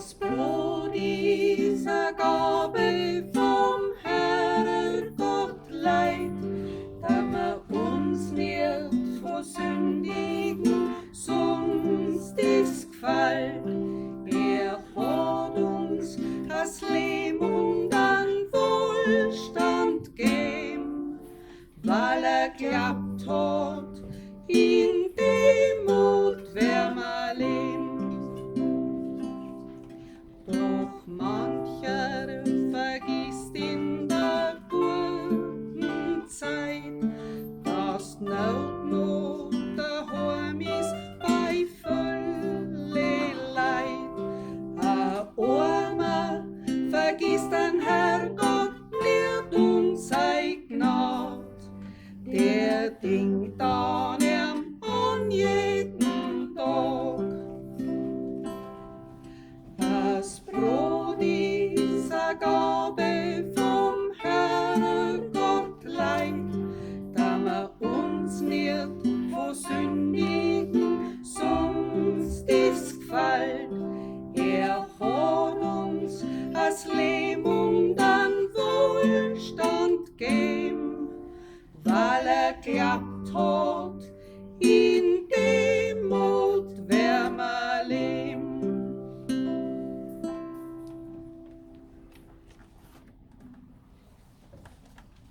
Das Brot dieser Gabe vom Herrgott leiht, da wir uns nicht vor sündigen, sonst ist gefällt. Er hat uns das Leben und an Wohlstand gegeben, weil er glaubt hat, in Demut wer wir leben. Doch mancher vergisst in der guten Zeit, dass Not noch daheim ist bei Fülle Leid. Ein Armer vergisst den Herrgott nicht und sei Gnad, der denkt an ihm an jeden Tag. Das Brot dieser Gabe vom Herrgott leiht, da wir uns nicht vor sündigen, sonst ist gefällt. Er hat uns das Leben und an Wohlstand gegeben, weil er glaubt hat,